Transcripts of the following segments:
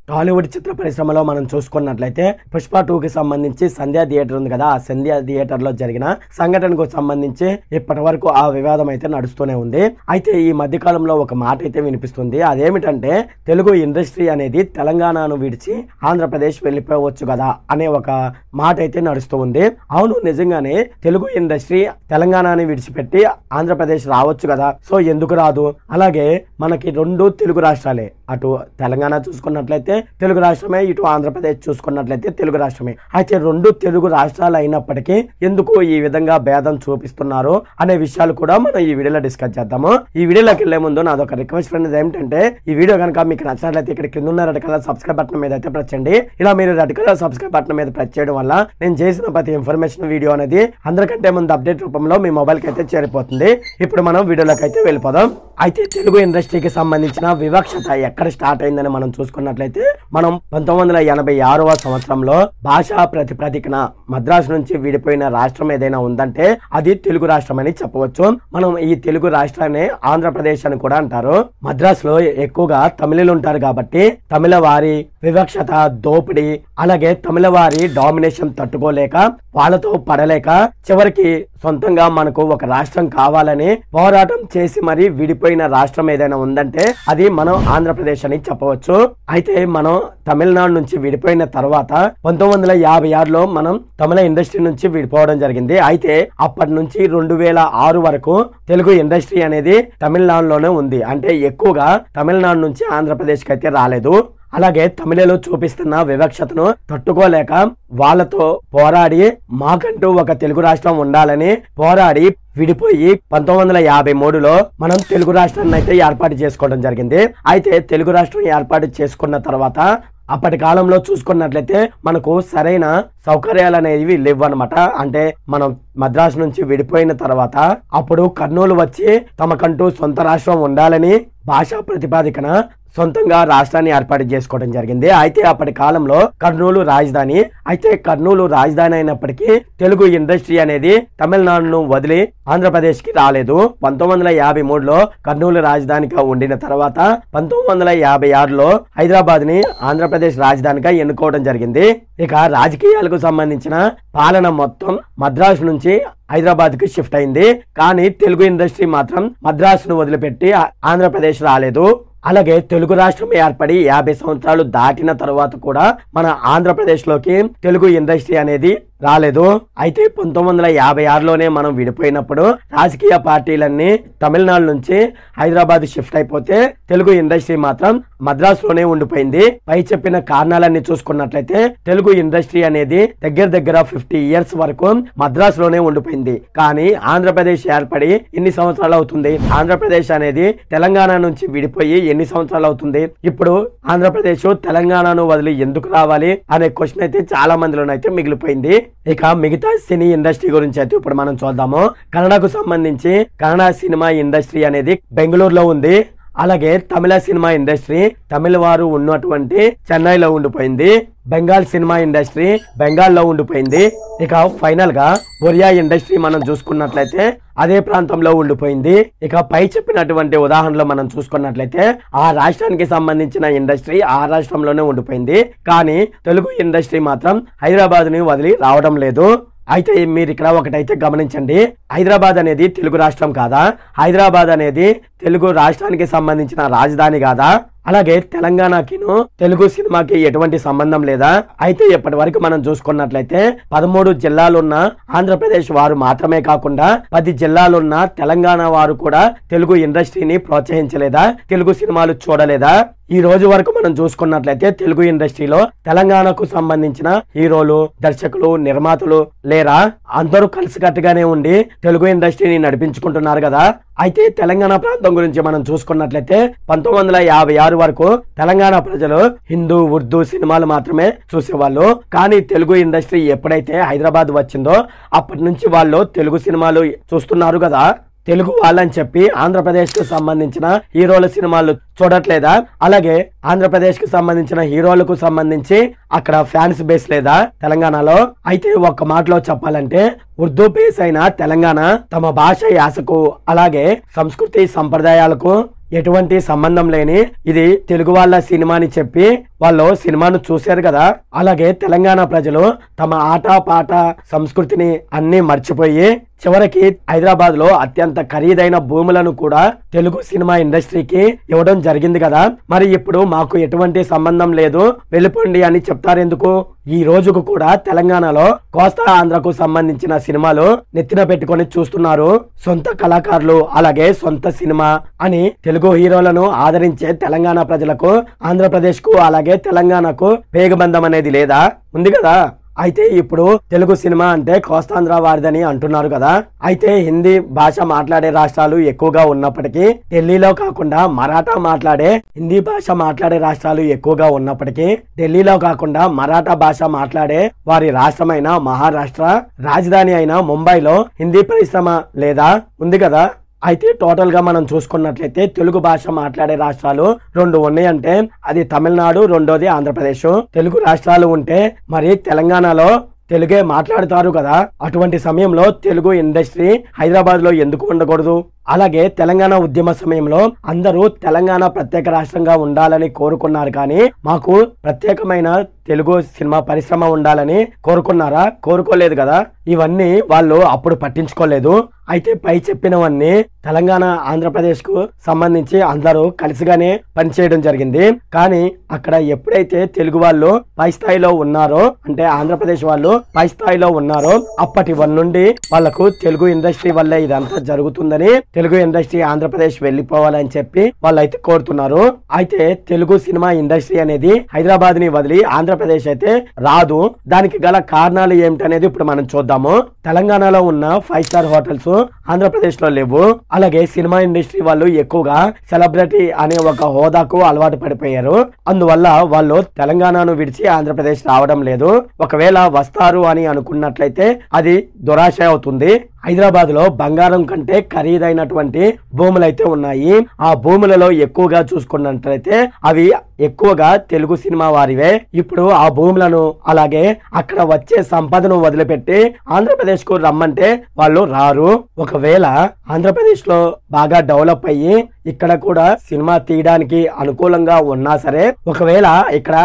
టాలీవుడ్ చిత్ర పరిశ్రమలో మనం చూసుకున్నట్లయితే పుష్ప 2కి సంబంధించి సంధ్య థియేటర్ ఉంది కదా, ఆ సంధ్య థియేటర్ లో జరిగిన సంఘటనకు సంబంధించి ఇప్పటి వరకు ఆ వివాదం అయితే నడుస్తూనే ఉంది. అయితే ఈ మధ్య కాలంలో ఒక మాట అయితే వినిపిస్తుంది. అదేమిటంటే తెలుగు ఇండస్ట్రీ అనేది తెలంగాణను విడిచి ఆంధ్రప్రదేశ్ వెళ్ళిపోవచ్చు కదా అనే ఒక మాట అయితే నడుస్తూ ఉంది. అవును, నిజంగానే తెలుగు ఇండస్ట్రీ తెలంగాణని విడిచిపెట్టి ఆంధ్రప్రదేశ్ రావచ్చు కదా, సో ఎందుకు రాదు? అలాగే మనకి రెండు తెలుగు రాష్ట్రాలే, అటు తెలంగాణ చూసుకున్నట్లయితే తెలుగు రాష్ట్రమే, ఇటు ఆంధ్రప్రదేశ్ చూసుకున్నట్లయితే తెలుగు రాష్ట్రమే. అయితే రెండు తెలుగు రాష్ట్రాలు అయినప్పటికీ ఎందుకు ఈ విధంగా భేదం చూపిస్తున్నారు అనే విషయాలు కూడా మనం ఈ వీడియోలో డిస్కస్ చేద్దాము. ఈ వీడియోలోకి వెళ్లే ముందు నాదొక రిక్వెస్ట్ అనేది ఏమిటంటే, ఈ వీడియో కనుక మీకు నచ్చినట్లయితే ఇక్కడ కింద ఉన్న రెడ్ కలర్ సబ్స్క్రైబ్ బటన్ మీద అయితే ప్రెస్ చేయండి. ఇలా మీరు రెడ్ కలర్ సబ్స్క్రైబ్ బటన్ మీద ప్రెస్ చేయడం వల్ల నేను చేసిన ప్రతి ఇన్ఫర్మేషన్ వీడియో అనేది అందరికంటే ముందు అప్డేట్ రూపంలో మీ మొబైల్ కి అయితే చేరిపోతుంది. ఇప్పుడు మనం వీడియోలోకి అయితే వెళ్ళిపోదాం. అయితే తెలుగు ఇండస్ట్రీకి సంబంధించిన వివక్షత ఎక్కడ స్టార్ట్ అయిందని మనం చూసుకున్నట్లయితే, మనం 1986వ సంవత్సరంలో భాషా ప్రతిపాదికన మద్రాసు నుంచి విడిపోయిన రాష్ట్రం ఏదైనా ఉందంటే అది తెలుగు రాష్ట్రం అని చెప్పవచ్చు. మనం ఈ తెలుగు రాష్ట్రాన్ని ఆంధ్రప్రదేశ్ అని కూడా అంటారు. మద్రాసులో ఎక్కువగా తమిళులు ఉంటారు కాబట్టి తమిళ వారి వివక్షత, దోపిడీ, అలాగే తమిళ వారి డామినేషన్ తట్టుకోలేక వాళ్ళతో పడలేక చివరికి సొంతంగా మనకు ఒక రాష్ట్రం కావాలని పోరాటం చేసి మరి విడిపోయిన రాష్ట్రం ఏదైనా ఉందంటే అది మనం ఆంధ్రప్రదేశ్ అని చెప్పవచ్చు. అయితే మనం తమిళనాడు నుంచి విడిపోయిన తర్వాత 1956లో మనం తమిళ ఇండస్ట్రీ నుంచి విడిపోవడం జరిగింది. అయితే అప్పటి నుంచి 2006 వరకు తెలుగు ఇండస్ట్రీ అనేది తమిళనాడులోనే ఉంది. అంటే ఎక్కువగా తమిళనాడు నుంచి ఆంధ్రప్రదేశ్ కి అయితే రాలేదు. అలాగే తమిళలో చూపిస్తున్న వివక్షతను తట్టుకోలేక వాళ్ళతో పోరాడి మాకంటూ ఒక తెలుగు రాష్ట్రం ఉండాలని పోరాడి విడిపోయి 1953లో మనం తెలుగు రాష్ట్రాన్ని అయితే ఏర్పాటు చేసుకోవడం జరిగింది. అయితే తెలుగు రాష్ట్రం ఏర్పాటు చేసుకున్న తర్వాత అప్పటి కాలంలో చూసుకున్నట్లయితే మనకు సరైన సౌకర్యాలు అనేవి లేవు అనమాట. అంటే మనం మద్రాసు నుంచి విడిపోయిన తర్వాత అప్పుడు కర్నూలు వచ్చి తమకంటూ సొంత రాష్ట్రం ఉండాలని భాషా ప్రతిపాదికన సొంతంగా రాష్ట్రాన్ని ఏర్పాటు చేసుకోవడం జరిగింది. అయితే అప్పటి కాలంలో కర్నూలు రాజధాని. అయితే కర్నూలు రాజధాని అయినప్పటికీ తెలుగు ఇండస్ట్రీ అనేది తమిళనాడును వదిలి ఆంధ్రప్రదేశ్ కి రాలేదు. 1953లో కర్నూలు రాజధానిగా ఉండిన తర్వాత 1956లో హైదరాబాద్ ని ఆంధ్రప్రదేశ్ రాజధానిగా ఎన్నుకోవడం జరిగింది. ఇక రాజకీయాలకు సంబంధించిన పాలన మొత్తం మద్రాసు నుంచి హైదరాబాద్ కి షిఫ్ట్ అయింది. కానీ తెలుగు ఇండస్ట్రీ మాత్రం మద్రాసును వదిలిపెట్టి ఆంధ్రప్రదేశ్ రాలేదు. అలాగే తెలుగు రాష్ట్రం ఏర్పడి 50 సంవత్సరాలు దాటిన తర్వాత కూడా మన ఆంధ్రప్రదేశ్ లోకి తెలుగు ఇండస్ట్రీ అనేది రాలేదు. అయితే 1956లోనే మనం విడిపోయినప్పుడు రాజకీయ పార్టీలన్నీ తమిళనాడు నుంచి హైదరాబాద్ షిఫ్ట్ అయిపోతే తెలుగు ఇండస్ట్రీ మాత్రం మద్రాసులోనే ఉండిపోయింది. పై చెప్పిన కారణాలన్నీ చూసుకున్నట్లయితే తెలుగు ఇండస్ట్రీ అనేది దగ్గర 50 ఇయర్స్ వరకు మద్రాసులోనే ఉండిపోయింది. కానీ ఆంధ్రప్రదేశ్ ఏర్పడి ఎన్ని సంవత్సరాలు అవుతుంది? ఆంధ్రప్రదేశ్ అనేది తెలంగాణ నుంచి విడిపోయి ఎన్ని సంవత్సరాలు అవుతుంది? ఇప్పుడు ఆంధ్రప్రదేశ్ తెలంగాణను వదిలి ఎందుకు రావాలి అనే క్వశ్చన్ అయితే చాలా మందిలోనైతే మిగిలిపోయింది. ఇక మిగతా సినీ ఇండస్ట్రీ గురించి అయితే ఇప్పుడు మనం చూద్దాము. కన్నడకు సంబంధించి కన్నడ సినిమా ఇండస్ట్రీ అనేది బెంగళూరులో ఉంది. అలాగే తమిళ సినిమా ఇండస్ట్రీ తమిళ వారు ఉన్నటువంటి చెన్నైలో ఉండిపోయింది. బెంగాల్ సినిమా ఇండస్ట్రీ బెంగాల్లో ఉండిపోయింది. ఇక ఫైనల్ గా ఒరియా ఇండస్ట్రీ మనం చూసుకున్నట్లయితే అదే ప్రాంతంలో ఉండిపోయింది. ఇక పై చెప్పినటువంటి ఉదాహరణలో మనం చూసుకున్నట్లయితే ఆ రాష్ట్రానికి సంబంధించిన ఇండస్ట్రీ ఆ రాష్ట్రంలోనే ఉండిపోయింది. కానీ తెలుగు ఇండస్ట్రీ మాత్రం హైదరాబాద్ ని వదిలి రావడం లేదు. అయితే మీరు ఇక్కడ ఒకటైతే గమనించండి, హైదరాబాద్ అనేది తెలుగు రాష్ట్రం కాదా? హైదరాబాద్ అనేది తెలుగు రాష్ట్రానికి సంబంధించిన రాజధాని కాదా? అలాగే తెలంగాణకిను తెలుగు సినిమాకి ఎటువంటి సంబంధం లేదా? అయితే ఇప్పటి వరకు మనం చూసుకున్నట్లయితే 13 జిల్లాలున్న ఆంధ్రప్రదేశ్ వారు మాత్రమే కాకుండా 10 జిల్లాలున్న తెలంగాణ వారు కూడా తెలుగు ఇండస్ట్రీని ప్రోత్సహించలేదా? తెలుగు సినిమాలు చూడలేదా? ఈ రోజు వరకు మనం చూసుకున్నట్లయితే తెలుగు ఇండస్ట్రీలో తెలంగాణకు సంబంధించిన హీరోలు, దర్శకులు, నిర్మాతలు లేరా? అందరూ కలిసికట్టుగానే ఉండి తెలుగు ఇండస్ట్రీని నడిపించుకుంటున్నారు కదా. అయితే తెలంగాణ ప్రాంతం గురించి మనం చూసుకున్నట్లయితే 1956 వరకు తెలంగాణ ప్రజలు హిందూ, ఉర్దూ సినిమాలు మాత్రమే చూసేవాళ్ళు. కానీ తెలుగు ఇండస్ట్రీ ఎప్పుడైతే హైదరాబాద్ వచ్చిందో అప్పటి నుంచి వాళ్ళు తెలుగు సినిమాలు చూస్తున్నారు కదా. తెలుగు వాళ్ళని చెప్పి ఆంధ్రప్రదేశ్ కు సంబంధించిన హీరోల సినిమాలు చూడట్లేదా? అలాగే ఆంధ్రప్రదేశ్ కి సంబంధించిన హీరోలకు సంబంధించి అక్కడ ఫ్యాన్స్ బేస్ లేదా తెలంగాణలో? అయితే ఒక్క మాటలో చెప్పాలంటే ఉర్దూ బేస్ అయిన తెలంగాణ తమ భాష యాసకు అలాగే సంస్కృతి సంప్రదాయాలకు ఎటువంటి సంబంధం లేని ఇది తెలుగు వాళ్ళ సినిమాని చెప్పి వాళ్ళు సినిమాను చూశారు కదా. అలాగే తెలంగాణ ప్రజలు తమ ఆట పాట సంస్కృతిని అన్ని మర్చిపోయి చివరికి హైదరాబాద్ లో అత్యంత ఖరీదైన భూములను కూడా తెలుగు సినిమా ఇండస్ట్రీకి ఇవ్వడం జరిగింది కదా. మరి ఇప్పుడు మాకు ఎటువంటి సంబంధం లేదు వెళ్ళిపోండి అని చెప్తారెందుకు? ఈ రోజుకు కూడా తెలంగాణలో కోస్తా ఆంధ్రకు సంబంధించిన సినిమాలు నెత్తిన పెట్టుకొని చూస్తున్నారు సొంత కళాకారులు అలాగే సొంత సినిమా అని. తెలుగు హీరోలను ఆదరించే తెలంగాణ ప్రజలకు ఆంధ్రప్రదేశ్ కు అలాగే తెలంగాణకు పేగబంధం అనేది లేదా? ఉంది కదా. అయితే ఇప్పుడు తెలుగు సినిమా అంటే కోస్తాంధ్ర వారిదని అంటున్నారు కదా. అయితే హిందీ భాష మాట్లాడే రాష్ట్రాలు ఎక్కువగా ఉన్నప్పటికీ ఢిల్లీలో కాకుండా మరాఠా మాట్లాడే హిందీ భాష మాట్లాడే రాష్ట్రాలు ఎక్కువగా ఉన్నప్పటికీ ఢిల్లీలో కాకుండా మరాఠా భాష మాట్లాడే వారి రాష్ట్రమైన మహారాష్ట్ర రాజధాని అయిన ముంబైలో హిందీ పరిశ్రమ లేదా? ఉంది కదా. అయితే టోటల్ గా మనం చూసుకున్నట్లయితే తెలుగు భాష మాట్లాడే రాష్ట్రాలు 2 ఉన్నాయంటే అది తమిళనాడు, రెండోది ఆంధ్రప్రదేశ్. తెలుగు రాష్ట్రాలు ఉంటే మరి తెలంగాణలో తెలుగే మాట్లాడుతారు కదా. అటువంటి సమయంలో తెలుగు ఇండస్ట్రీ హైదరాబాద్ లో ఎందుకు ఉండకూడదు? అలాగే తెలంగాణ ఉద్యమ సమయంలో అందరూ తెలంగాణ ప్రత్యేక రాష్ట్రంగా ఉండాలని కోరుకున్నారు, కానీ మాకు ప్రత్యేకమైన తెలుగు సినిమా పరిశ్రమ ఉండాలని కోరుకున్నారా? కోరుకోలేదు కదా. ఇవన్నీ వాళ్ళు అప్పుడు పట్టించుకోలేదు. అయితే పై చెప్పినవన్నీ తెలంగాణ ఆంధ్రప్రదేశ్ కు సంబంధించి అందరూ కలిసిగానే పనిచేయడం జరిగింది. కానీ అక్కడ ఎప్పుడైతే తెలుగు వాళ్ళు పై స్థాయిలో ఉన్నారో అంటే ఆంధ్రప్రదేశ్ వాళ్ళు పై స్థాయిలో ఉన్నారో అప్పటి నుండి వాళ్లకు తెలుగు ఇండస్ట్రీ వల్లే ఇదంతా జరుగుతుందని తెలుగు ఇండస్ట్రీ ఆంధ్రప్రదేశ్ వెళ్లిపోవాలని చెప్పి వాళ్ళైతే కోరుతున్నారు. అయితే తెలుగు సినిమా ఇండస్ట్రీ అనేది హైదరాబాద్ ని వదిలి ఆంధ్రప్రదేశ్ అయితే రాదు. దానికి గల కారణాలు ఏమిటనేది ఇప్పుడు మనం చూద్దాము. తెలంగాణలో ఉన్న 5 స్టార్ హోటల్స్ ఆంధ్రప్రదేశ్ లో లేవు. అలాగే సినిమా ఇండస్ట్రీ వాళ్ళు ఎక్కువగా సెలబ్రిటీ అనే ఒక హోదాకు అలవాటు పడిపోయారు. అందువల్ల వాళ్ళు తెలంగాణను విడిచి ఆంధ్రప్రదేశ్ రావడం లేదు. ఒకవేళ వస్తారు అని అనుకున్నట్లయితే అది దురాశ అవుతుంది. హైదరాబాద్ లో బంగారం కంటే ఖరీదైనటువంటి భూములు అయితే ఉన్నాయి. ఆ భూములలో ఎక్కువగా చూసుకున్నట్లయితే అవి ఎక్కువగా తెలుగు సినిమా వారివే. ఇప్పుడు ఆ భూములను అలాగే అక్కడ వచ్చే సంపదను వదిలిపెట్టి ఆంధ్రప్రదేశ్ కు రమ్మంటే వాళ్ళు రారు. ఒకవేళ ఆంధ్రప్రదేశ్ లో బాగా డెవలప్ అయ్యి ఇక్కడ కూడా సినిమా తీయడానికి అనుకూలంగా ఉన్నా సరే, ఒకవేళ ఇక్కడ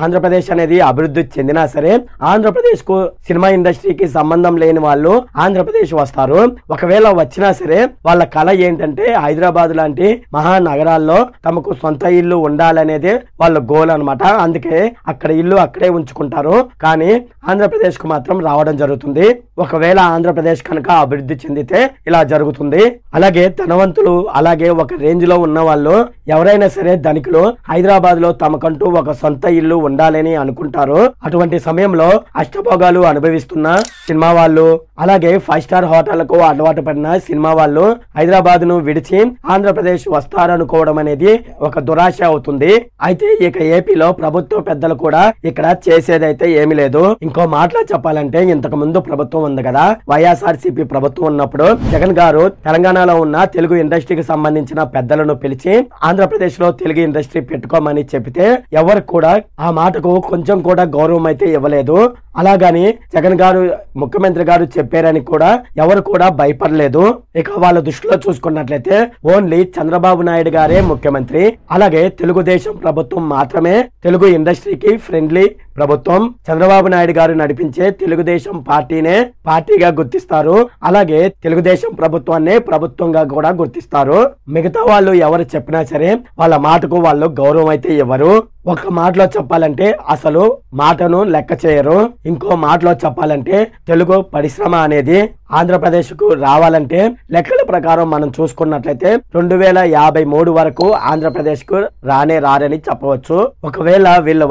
ఆంధ్రప్రదేశ్ అనేది అభివృద్ధి చెందినా సరే ఆంధ్రప్రదేశ్ కు సినిమా ఇండస్ట్రీకి సంబంధం లేని వాళ్ళు ఆంధ్రప్రదేశ్ వస్తారు. ఒకవేళ వచ్చినా సరే వాళ్ళ కళ ఏంటంటే హైదరాబాద్ లాంటి మహానగరాల్లో తమకు సొంత ఇల్లు ఉండాలనేది వాళ్ళ గోల్ అన్నమాట. అందుకే అక్కడ ఇల్లు అక్కడే ఉంచుకుంటారు, కానీ ఆంధ్రప్రదేశ్ కు మాత్రం రావడం జరుగుతుంది. ఒకవేళ ఆంధ్రప్రదేశ్ కనుక అభివృద్ధి చెందితే ఇలా జరుగుతుంది. అలాగే ధనవంతులు అలాగే ఒక రేంజ్ లో ఉన్న వాళ్ళు ఎవరైనా సరే ధనికులు హైదరాబాద్ లో తమకంటూ ఒక సొంత ఇల్లు ఉండాలని అనుకుంటారు. అటువంటి సమయంలో అష్టభోగాలు అనుభవిస్తున్న సినిమా వాళ్ళు అలాగే 5 స్టార్ హోటళ్లకు అలవాటు పడిన సినిమా వాళ్ళు హైదరాబాద్ ను విడిచి ఆంధ్రప్రదేశ్ వస్తారనుకోవడం అనేది ఒక దురాశ అవుతుంది. అయితే ఇక ఏపీలో ప్రభుత్వ పెద్దలు కూడా ఇక్కడ చేసేదైతే ఏమీ లేదు. ఇంకో మాటలో చెప్పాలంటే ఇంతకు ముందు ప్రభుత్వం ఉంది కదా, వైఎస్ఆర్సీపీ ప్రభుత్వం ఉన్నప్పుడు జగన్ గారు తెలంగాణలో ఉన్న తెలుగు ఇండస్ట్రీకి సంబంధించిన పెద్దలను పిలిచి ఆంధ్రప్రదేశ్ లో తెలుగు ఇండస్ట్రీ పెట్టుకోమని చెప్తే ఎవరు కూడా ఆ మాటకు కొంచెం కూడా గౌరవం అయితే ఇవ్వలేదు. అలాగని జగన్ గారు ముఖ్యమంత్రి గారు చెప్పారని కూడా ఎవరు కూడా భయపడలేదు. ఇక వాళ్ళ దృష్టిలో చూసుకున్నట్లయితే ఓన్లీ చంద్రబాబు నాయుడు గారే ముఖ్యమంత్రి. అలాగే తెలుగుదేశం ప్రభుత్వం మాత్రమే తెలుగు ఇండస్ట్రీకి ఫ్రెండ్లీ ప్రభుత్వం. చంద్రబాబు నాయుడు గారు నడిపించే తెలుగుదేశం పార్టీనే పార్టీగా గుర్తిస్తారు. అలాగే తెలుగుదేశం ప్రభుత్వాన్ని ప్రభుత్వంగా కూడా గుర్తిస్తారు. మిగతా వాళ్ళు ఎవరు చెప్పినా సరే వాళ్ళ మాటకు వాళ్ళు గౌరవం అయితే ఇవ్వరు. ఒక మాటలో చెప్పాలంటే అసలు మాటను లెక్క చేయరు. ఇంకో మాటలో చెప్పాలంటే తెలుగు పరిశ్రమ అనేది ఆంధ్రప్రదేశ్ కు రావాలంటే లెక్కల ప్రకారం మనం చూసుకున్నట్లయితే 2053 వరకు ఆంధ్రప్రదేశ్ కు రారని చెప్పవచ్చు. ఒకవేళ వీళ్ళు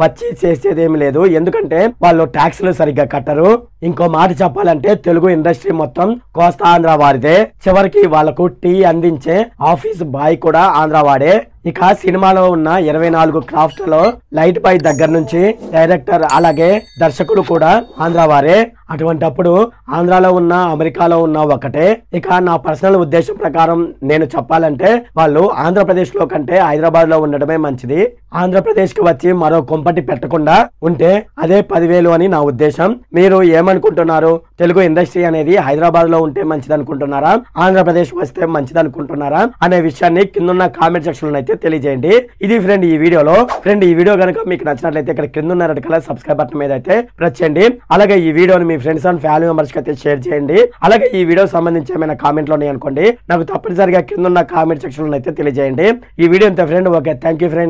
వచ్చి చేసేదేమి లేదు, ఎందుకంటే వాళ్ళు ట్యాక్స్లు సరిగ్గా కట్టరు. ఇంకో మాట చెప్పాలంటే తెలుగు ఇండస్ట్రీ మొత్తం కోస్తా ఆంధ్ర వారిదే. చివరికి వాళ్లకు టీ అందించే ఆఫీస్ బాయ్ కూడా ఆంధ్ర వాడే. ఇక సినిమాలో ఉన్న 24 క్రాఫ్ట్ లో లైట్ బాయ్ దగ్గర నుంచి డైరెక్టర్ అలాగే దర్శకులు కూడా ఆంధ్ర వారే. అటువంటప్పుడు ఆంధ్రాలో ఉన్న అమెరికాలో ఉన్న ఒకటే. ఇక నా పర్సనల్ ఉద్దేశం ప్రకారం నేను చెప్పాలంటే వాళ్ళు ఆంధ్రప్రదేశ్ లో కంటే హైదరాబాద్ లో ఉండడమే మంచిది. ఆంధ్రప్రదేశ్ కి వచ్చి మరో కొంపటి పెట్టకుండా ఉంటే అదే 10,000 అని నా ఉద్దేశం. మీరు ఏమనుకుంటున్నారు? తెలుగు ఇండస్ట్రీ అనేది హైదరాబాద్ లో ఉంటే మంచిది అనుకుంటున్నారా, ఆంధ్రప్రదేశ్ వస్తే మంచిది అనుకుంటున్నారా అనే విషయాన్ని కింద కామెంట్ సెక్షన్ లో అయితే తెలియజేయండి. ఇది ఫ్రెండ్ ఈ వీడియోలో. ఫ్రెండ్ ఈ వీడియో కనుక మీకు నచ్చినట్లయితే ఇక్కడ కింద ఉన్న రెడ్ కలర్ సబ్స్క్రైబ్ బటన్ మీద అయితే ప్రెస్ చేయండి. అలాగే ఈ వీడియోని మీ ఫ్రెండ్స్ అండ్ ఫ్యామిలీ మెంబర్స్ కి అయితే షేర్ చేయండి. అలాగే ఈ వీడియో సంబంధించి ఏమైనా కామెంట్లు ఉన్నాయి అనుకోండి, నాకు తప్పనిసరిగా కింద ఉన్న కామెంట్ సెక్షన్ లో అయితే తెలియజేయండి. ఈ వీడియో ఇంత friend. Okay, thank you friend.